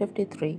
53।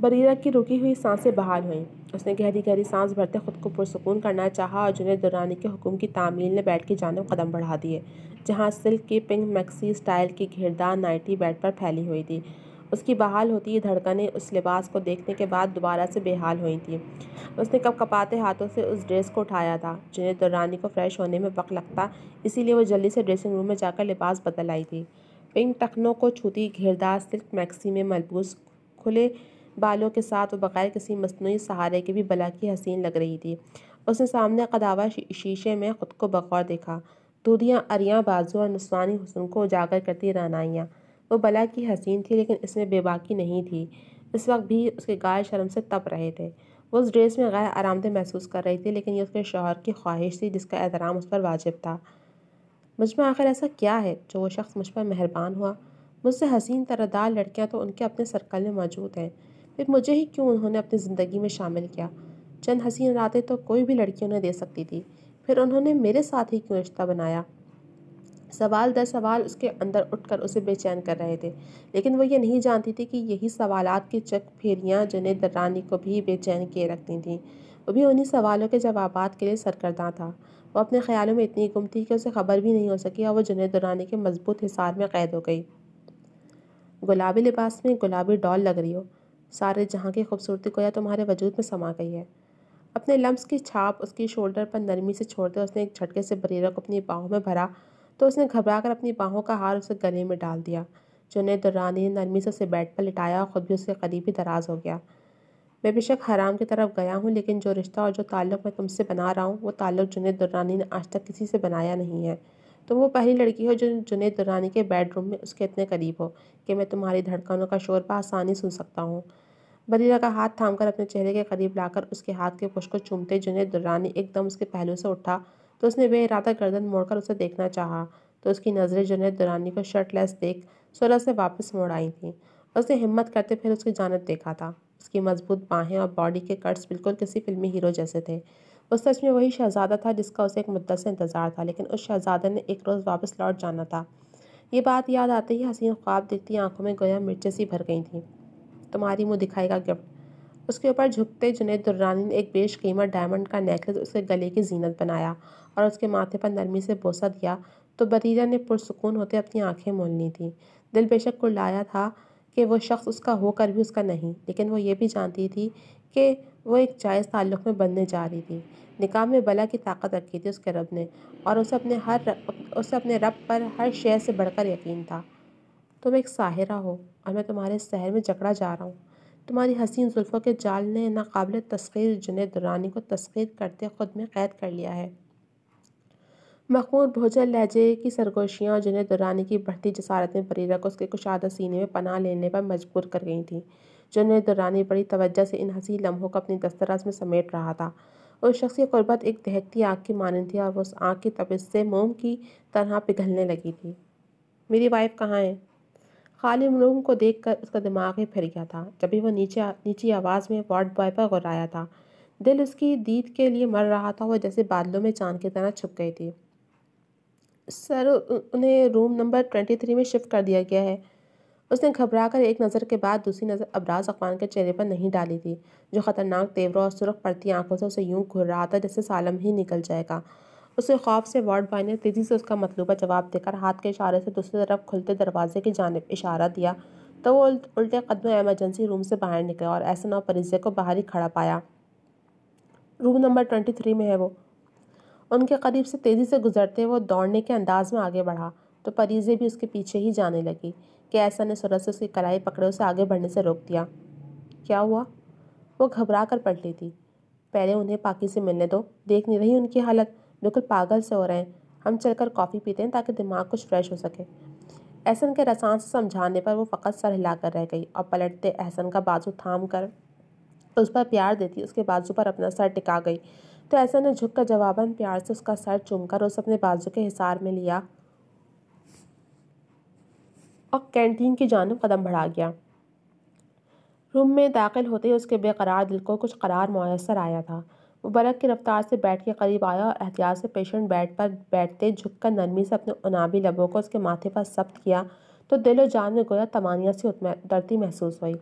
بریرہ کی رکی ہوئی سانسیں بحال ہوئیں۔ اس نے گہری گہری سانس بھرتے خود کو پرسکون کرنا چاہا اور جنید درانی کے حکم کی تعمیل نے بیڈ کی جانب قدم بڑھا دیے، جہاں سلک کی پنک میکسی سٹائل کی گھیردار نائٹی بیڈ پر پھیلی ہوئی تھی۔ اس کی بحال ہوتی ہوئی دھڑکنیں اس لباس کو دیکھنے کے بعد دوبارہ سے بے حال ہوئی تھیں۔ اس نے کپ کپاتے ہاتھوں سے اس ڈریس کو اٹھایا تھا۔ جنید درانی کو فریش ہونے میں وقت لگتا، اسی لیے وہ جلدی سے ڈریسنگ روم میں جا کر لباس بدل آئی تھی۔ پنک ٹخنوں کو چھوتی گھیردار سلک میکسی میں ملبوس کھلے بالوں کے ساتھ وہ بغیر کسی مصنوعی سہارے کے بھی بلا کی حسین لگ رہی تھی۔ اس نے سامنے قداوا شیشے میں خود کو بغور دیکھا۔ دودھیاں عریاں بازو اور نسوانی حسن کو اجاگر کرتی رعنائیاں۔ وہ بلا کی حسین تھی لیکن اس میں بے باکی نہیں تھی۔ اس وقت بھی اس کے گال شرم سے تپ رہے تھے۔ وہ اس ڈریس میں غیر آرام دہ محسوس کر رہی تھی، لیکن یہ اس کے شوہر کی خواہش تھی جس کا احترام اس پر واجب تھا۔ مجھ میں آخر ایسا کیا ہے جو وہ شخص مجھ پر مہربان ہوا؟ مجھ سے حسین تردار لڑکیاں تو ان کے اپنے سرکل میں موجود ہیں، پھر مجھے ہی کیوں انہوں نے اپنی زندگی میں شامل کیا؟ چند حسین راتیں تو کوئی بھی لڑکی انہیں دے سکتی تھی، پھر انہوں نے میرے ساتھ ہی کیوں رشتہ بنایا؟ سوال در سوال اس کے اندر اٹھ کر اسے بے چین کر رہے تھے، لیکن وہ یہ نہیں جانتی تھی کہ یہی سوالات کی چک پھیریاں جنید درانی کو بھی بے چین کیے رکھتی تھیں۔ وہ بھی انہی سوالوں کے جوابات کے لیے سرگرداں تھا۔ وہ اپنے خیالوں میں اتنی گم تھی کہ اسے خبر بھی نہیں ہو سکی اور وہ جنید درانی کے مضبوط حصار میں قید ہو گئی۔ گلابی لباس میں گلابی ڈال لگ رہی ہو، سارے جہاں کی خوبصورتی گویا تمہارے وجود میں سما گئی ہے۔ اپنے لمس کی چھاپ اس کی شولڈر پر نرمی سے چھوڑتے اس نے ایک جھٹکے سے بریرہ کو اپنی باہوں میں بھرا تو اس نے گھبرا کر اپنی باہوں کا ہار اسے گلے میں ڈال دیا۔ جنید درانی نے نرمی سے اسے بیڈ پر لٹایا اور خود بھی اس کے قریب ہی دراز ہو گیا۔ میں بے شک حرام کی طرف گیا ہوں، لیکن جو رشتہ اور جو تعلق میں تم سے بنا رہا ہوں وہ تعلق جنید درانی نے آج تک کسی سے بنایا نہیں ہے۔ تم وہ پہلی لڑکی ہو جو جنید درانی کے بیڈ روم میں اس کے اتنے قریب ہو کہ میں تمہاری دھڑکنوں کا شور بآسانی سن سکتا ہوں۔ بریرہ کا ہاتھ تھام کر اپنے چہرے کے قریب لا کر اس کے ہاتھ کے پشت کو چومتے جنید درانی ایک دم اس کے پہلو سے اٹھا تو اس نے بے ارادہ گردن موڑ کر اسے دیکھنا چاہا تو اس کی نظریں جنید درانی کو شرٹ لیس دیکھ سرہ سے واپس موڑ آئی تھیں۔ اس نے ہمت کرتے پھر اس کی جانب دیکھا تھا۔ اس کی مضبوط باہیں اور باڈی کے کٹس بالکل کسی فلمی ہیرو جیسے تھے۔ وہ سچ میں وہی شہزادہ تھا جس کا اسے ایک مدت سے انتظار تھا، لیکن اس شہزادے نے ایک روز واپس لوٹ جانا تھا۔ یہ بات یاد آتے ہی حسین خواب دیکھتی آنکھوں میں گویا مرچیں سی بھر گئی تھیں۔ تمہاری منہ دکھائی کا گفٹ۔ اس کے اوپر جھکتے جنید درانی نے ایک بیش قیمت ڈائمنڈ کا نیکلس اس کے گلے کی زینت بنایا اور اس کے ماتھے پر نرمی سے بوسہ دیا تو بریرہ نے پرسکون ہوتے اپنی آنکھیں مول لی تھیں۔ دل بے شک کڑلایا تھا کہ وہ شخص اس کا ہو کر بھی اس کا نہیں، لیکن وہ یہ بھی جانتی تھی کہ وہ ایک جائز تعلق میں بننے جا رہی تھی۔ نکاح میں بلا کی طاقت رکھی تھی اس کے رب نے، اور اسے اپنے رب پر ہر شے سے بڑھ کر یقین تھا۔ تم ایک ساحرہ ہو اور میں تمہارے سحر میں جکڑا جا رہا ہوں۔ تمہاری حسین زلفوں کے جال نے ناقابل تسخیر جنید درانی کو تسخیر کرتے خود میں قید کر لیا ہے۔ مخمور بھوجل لہجے کی سرگوشیاں اور جنید درانی کی بڑھتی جسارتیں بریرہ کو اس کے کشادہ سینے میں پناہ لینے پر مجبور کر گئی تھیں۔ جنید درانی بڑی توجہ سے ان حسین لمحوں کو اپنی دسترس میں سمیٹ رہا تھا۔ اس شخص کی قربت ایک دہکتی آگ کی مانند تھی اور وہ اس آگ کی تپش سے موم کی طرح پگھلنے لگی تھی۔ میری وائف کہاں ہے؟ خالی روم کو دیکھ کر اس کا دماغ ہی پھر گیا تھا۔ جبھی وہ نیچی آواز میں وارڈ بوائے پر غرایا تھا۔ دل اس کی دید کے لیے مر رہا تھا، وہ جیسے بادلوں میں چاند کی طرح چھپ گئی تھی۔ سر، انہیں روم نمبر 23 میں شفٹ کر دیا گیا ہے۔ اس نے گھبرا کر ایک نظر کے بعد دوسری نظر ابراز اقبال کے چہرے پر نہیں ڈالی تھی، جو خطرناک تیوروں اور سرخ پڑتی آنکھوں سے اسے یوں گھور رہا تھا جیسے سالم ہی نکل جائے گا۔ اس کے خوف سے وارڈ بوائے نے تیزی سے اس کا مطلوبہ جواب دے کر ہاتھ کے اشارے سے دوسری طرف کھلتے دروازے کی جانب اشارہ دیا تو وہ الٹے قدموں ایمرجنسی روم سے باہر نکلے اور احسن اور پریزہ کو باہر ہی کھڑا پایا۔ روم نمبر 23 میں ہے وہ۔ ان کے قریب سے تیزی سے گزرتے وہ دوڑنے کے انداز میں آگے بڑھا تو پریزہ بھی اس کے پیچھے ہی جانے لگی کہ احسن نے سرعت سے اس کی کلائی پکڑے اسے آگے بڑھنے سے روک دیا۔ کیا ہوا؟ وہ گھبرا کر پلٹی تھی۔ پہلے انہیں پاکی سے ملنے دو، دیکھ نہیں رہی ان کی حالت؟ بالکل پاگل سے ہو رہے ہیں۔ ہم چل کر کافی پیتے ہیں تاکہ دماغ کچھ فریش ہو سکے۔ احسن کے رسان سے سمجھانے پر وہ فقط سر ہلا کر رہ گئی اور پلٹتے احسن کا بازو تھام کر اس پر پیار دیتی اس کے بازو پر اپنا سر ٹکا گئی تو احسن نے جھک کر جواباً پیار سے اس کا سر چوم کر اسے اپنے بازو کے حصار میں لیا اور کینٹین کی جانب قدم بڑھا گیا۔ روم میں داخل ہوتے ہی اس کے بے قرار دل کو کچھ قرار میسر آیا تھا۔ وہ برق کی رفتار سے بیڈ کے قریب آیا اور احتیاط سے پیشنٹ بیڈ پر بیٹھتے جھک کر نرمی سے اپنے عنابی لبوں کو اس کے ماتھے پر ثبت کیا تو دل و جان میں گویا طمانیت سی اترتی محسوس ہوئی۔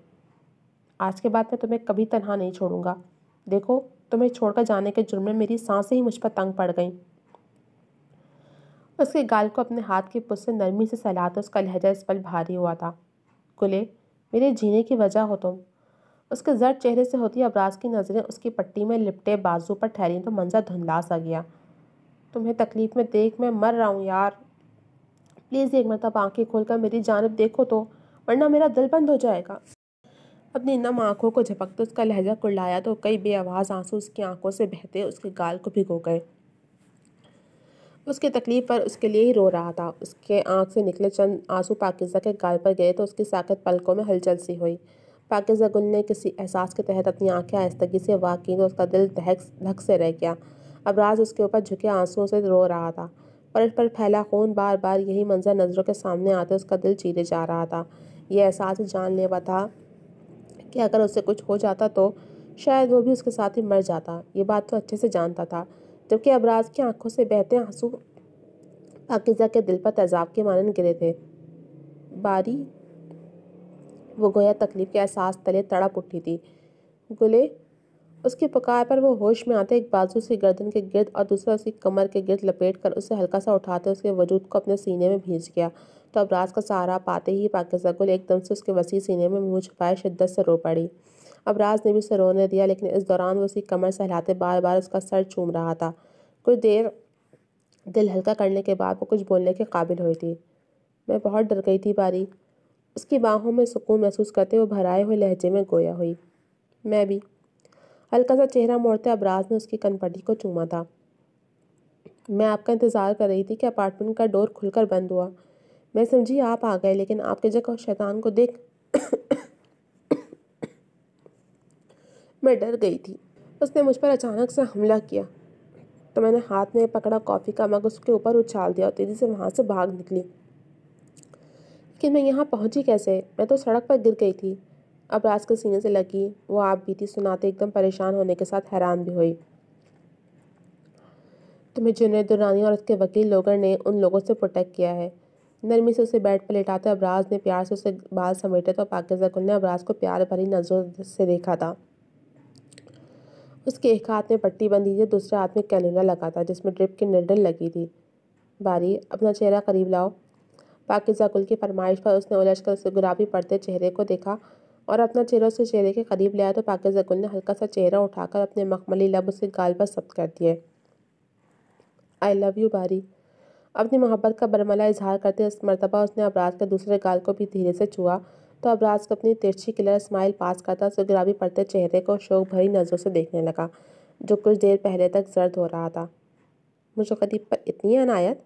آج کے بعد میں تمہیں کبھی تنہا نہیں چھوڑوں گا۔ دیکھو، تمہیں چھوڑ کر جانے کے جرم میں میری سانسیں ہی مجھ پر تنگ پڑ گئیں۔ اس کے گال کو اپنے ہاتھ کی پشت سے نرمی سے سہلاتے اس کا لہجہ اس پل بھاری ہوا تھا۔ گلے، میرے جینے کی وجہ ہو تم۔ اس کے زرد چہرے سے ہوتی ابراز کی نظریں اس کی پٹی میں لپٹے بازو پر ٹھہریں تو منظر دھندلا سا گیا۔ تمہیں تکلیف میں دیکھ میں مر رہا ہوں یار۔ پلیز ایک مرتبہ آنکھیں کھول کر میری جانب دیکھو تو، ورنہ میرا دل بند ہو جائے گا۔ اپنی نم آنکھوں کو جھپکتے اس کا لہجہ کڑلایا تو کئی بے آواز آنسو اس کی آنکھوں سے بہتے اس کے گال کو بھگو گئے۔ اس کی تکلیف پر اس کے لیے ہی رو رہا تھا۔ اس کے آنکھ سے نکلے چند آنسو پاکیزہ کے گال پر گئے تو اس کی ساکت پلکوں میں ہلچل سی ہوئی۔ پاکیزہ گل نے کسی احساس کے تحت اپنی آنکھیں آہستگی سے واک کیں تو اس کا دل دھک سے رہ گیا۔ ابراز اس کے اوپر جھکے آنسوؤں سے رو رہا تھا۔ پلٹ پر پھیلا خون بار بار یہی منظر نظروں کے سامنے آتے اس کا دل چیرے جا رہا تھا۔ یہ احساس جان لیوا تھا کہ اگر اس سے کچھ ہو جاتا تو شاید وہ بھی اس کے ساتھ ہی مر جاتا۔ یہ بات تو اچھے سے جانتا تھا، جبکہ ابراز کی آنکھوں سے بہتے آنسو پاکیزہ کے دل پر تیزاب کے مانند گرے تھے۔ باری، وہ گویا تکلیف کے احساس تلے تڑپ اٹھی تھی۔ گلے، اس کی پکار پر وہ ہوش میں آتے ایک بازو اس کی گردن کے گرد اور دوسرا اس کی کمر کے گرد لپیٹ کر اسے ہلکا سا اٹھاتے اس کے وجود کو اپنے سینے میں بھینچ گیا تو ابراز کا سہارا پاتے ہی پاکیزہ گل ایک دم سے اس کے وسیع سینے میں منہ چھپائے شدت سے رو پڑی۔ ابراز نے بھی اسے رونے دیا، لیکن اس دوران وہ اس کی کمر سہلاتے بار بار اس کا سر چوم رہا تھا۔ کچھ دیر دل ہلکا کرنے کے بعد وہ کچھ بولنے کے قابل ہوئی تھی۔ میں بہت ڈر گئی تھی باری، اس کی باہوں میں سکون محسوس کرتے وہ بھرائے ہوئے لہجے میں گویا ہوئی۔ میں بھی۔ ہلکا سا چہرہ موڑتے ابراز نے اس کی کن پٹی کو چوما تھا۔ میں آپ کا انتظار کر رہی تھی کہ اپارٹمنٹ کا ڈور کھل کر بند ہوا۔ میں سمجھی آپ آ گئے، لیکن آپ کی جگہ اس شیطان کو دیکھ میں ڈر گئی تھی۔ اس نے مجھ پر اچانک سے حملہ کیا تو میں نے ہاتھ میں پکڑا کافی کا مگ اس کے اوپر اچھال دیا اور تیزی سے وہاں سے بھاگ نکلی۔ لیکن میں یہاں پہنچی کیسے؟ میں تو سڑک پر گر گئی تھی۔ ابراز کے سینے سے لگی وہ آپ بیتی سناتے ایک دم پریشان ہونے کے ساتھ حیران بھی ہوئی۔ تمہیں جنید درانی اور اس کے وکیل لوگر نے ان لوگوں سے پروٹیکٹ کیا ہے۔ نرمی سے اسے بیڈ پر لٹاتے ابراز نے پیار سے اسے بال سمیٹے تو پاکیزہ گل نے ابراز کو پیار بھری نظروں سے دیکھا تھا۔ اس کے ایک ہاتھ میں پٹی بندھی تھی، دوسرے ہاتھ میں کینولا لگا تھا جس میں ڈرپ کی نیڈل لگی تھی۔ باری، اپنا چہرہ قریب لاؤ۔ پاکیزہ گل کی فرمائش پر اس نے الجھ کر اسے گلابی پڑتے چہرے کو دیکھا اور اپنا چہرہ اس کے چہرے کے قریب لایا تو پاکیزہ گل نے ہلکا سا چہرہ اٹھا کر اپنے مخملی لب اس کے گال پر ثبت کر دیے۔ آئی لو یو باری۔ اپنی محبت کا برملا اظہار کرتے اس مرتبہ اس نے ابراز کے دوسرے گال کو بھی دھیرے سے چھوا تو ابراز کو اپنی ترچھی کلر اسمائل پاس کرتا اسے گلابی پڑتے چہرے کو شوق بھری نظروں سے دیکھنے لگا جو کچھ دیر پہلے تک زرد ہو رہا تھا۔ مجھے قریب پر اتنی عنایت؟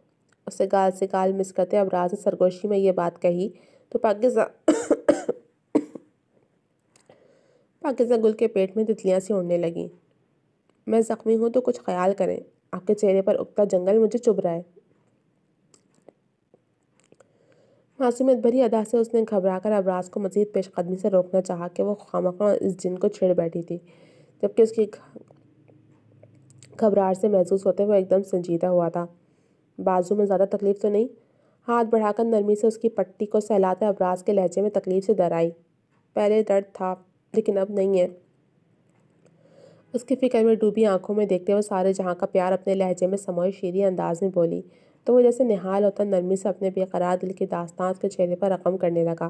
اس سے گال مس کرتے ابراز نے سرگوشی میں یہ بات کہی تو پاکیزہ گل کے پیٹ میں تتلیاں سی اڑنے لگیں۔ میں زخمی ہوں تو کچھ خیال کریں، آپ کے چہرے پر اگتا جنگل مجھے چبھ رہا ہے۔ معصومیت بھری ادا سے اس نے گھبرا کر ابراز کو مزید پیش قدمی سے روکنا چاہا کہ وہ خوامخواہ اس جن کو چھیڑ بیٹھی تھی، جبکہ اس کی گھبراہٹ سے محظوظ ہوتے ہوئے ایک دم سنجیدہ ہوا تھا۔ بازو میں زیادہ تکلیف تو نہیں؟ ہاتھ بڑھا کر نرمی سے اس کی پٹی کو سہلاتے ابراز کے لہجے میں تکلیف سے در آئی۔ پہلے درد تھا، لیکن اب نہیں ہے۔ اس کی فکر میں ڈوبی آنکھوں میں دیکھتے ہوئے سارے جہاں کا پیار اپنے لہجے میں سموئے شیریں انداز میں بولی تو وہ جیسے نہال ہوتا نرمی سے اپنے بے قرار دل کی داستان اس کے چہرے پر رقم کرنے لگا۔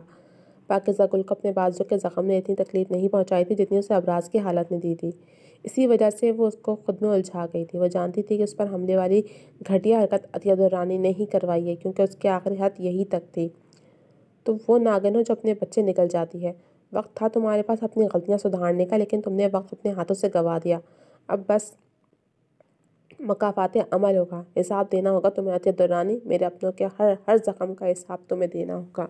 پاکیزہ گل کو اپنے بازو کے زخم نے اتنی تکلیف نہیں پہنچائی تھی جتنی اسے ابراز کی حالت نے دی تھی۔ اسی وجہ سے وہ اس کو خود میں الجھا گئی تھی۔ وہ جانتی تھی کہ اس پر حملے والی گھٹیا حرکت عطیہ درانی نے ہی کروائی ہے، کیونکہ اس کی آخری حد یہی تک تھی۔ تو وہ ناگن ہو جو اپنے بچے نکل جاتی ہے۔ وقت تھا تمہارے پاس اپنی غلطیاں سدھارنے کا، لیکن تم نے وقت اپنے ہاتھوں سے گنوا دیا۔ اب بس مکافات عمل ہوگا، حساب دینا ہوگا تمہیں عطیہ درانی، میرے اپنوں کے ہر زخم کا حساب تمہیں دینا ہوگا۔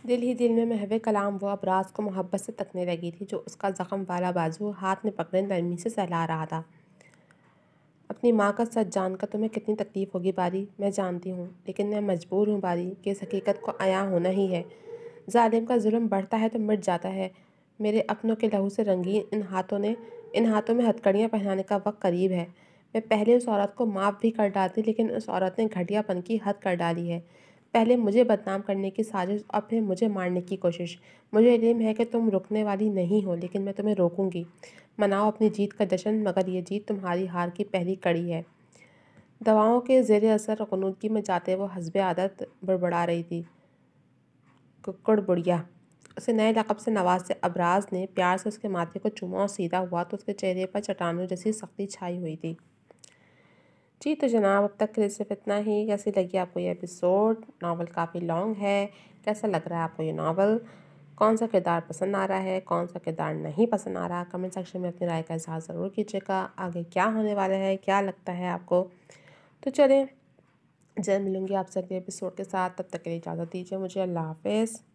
دل ہی دل میں محو کلام وہ ابراز کو محبت سے تکنے لگی تھی جو اس کا زخم والا بازو ہاتھ میں پکڑے نرمی سے سہلا رہا تھا۔ اپنی ماں کا سچ جان کر تمہیں کتنی تکلیف ہوگی باری، میں جانتی ہوں، لیکن میں مجبور ہوں باری کہ اس حقیقت کو عیاں ہونا ہی ہے۔ ظالم کا ظلم بڑھتا ہے تو مٹ جاتا ہے۔ میرے اپنوں کے لہو سے رنگین ان ہاتھوں میں ہتھکڑیاں پہنانے کا وقت قریب ہے۔ میں پہلے اس عورت کو معاف بھی کر ڈالتی، لیکن اس عورت نے گھٹیا پن کی حد کر ڈالی ہے۔ پہلے مجھے بدنام کرنے کی سازش اور پھر مجھے مارنے کی کوشش۔ مجھے علم ہے کہ تم رکنے والی نہیں ہو، لیکن میں تمہیں روکوں گی۔ مناؤ اپنی جیت کا جشن، مگر یہ جیت تمہاری ہار کی پہلی کڑی ہے۔ دواؤں کے زیر اثر غنودگی میں جاتے وہ حسب عادت بڑبڑا رہی تھی۔ ککڑ بڑھیا، اسے نئے لقب سے نوازتے ابراز نے پیار سے اس کے ماتھے کو چوما اور سیدھا ہوا تو اس کے چہرے پر چٹانوں جیسی سختی چھائی ہوئی تھی۔ جی تو جناب، اب تک کے لیے صرف اتنا ہی۔ کیسی لگی آپ کو یہ ایپیسوڈ؟ ناول کافی لانگ ہے، کیسا لگ رہا ہے آپ کو یہ ناول؟ کون سا کردار پسند آ رہا ہے، کون سا کردار نہیں پسند آ رہا؟ کمنٹ سیکشن میں اپنی رائے کا اظہار ضرور کیجیے گا۔ آگے کیا ہونے والا ہے، کیا لگتا ہے آپ کو؟ تو چلیں، جلد ملوں گی آپ سے اگلے ایپیسوڈ کے ساتھ۔ تب تک کے لیے اجازت دیجیے مجھے۔ اللہ حافظ۔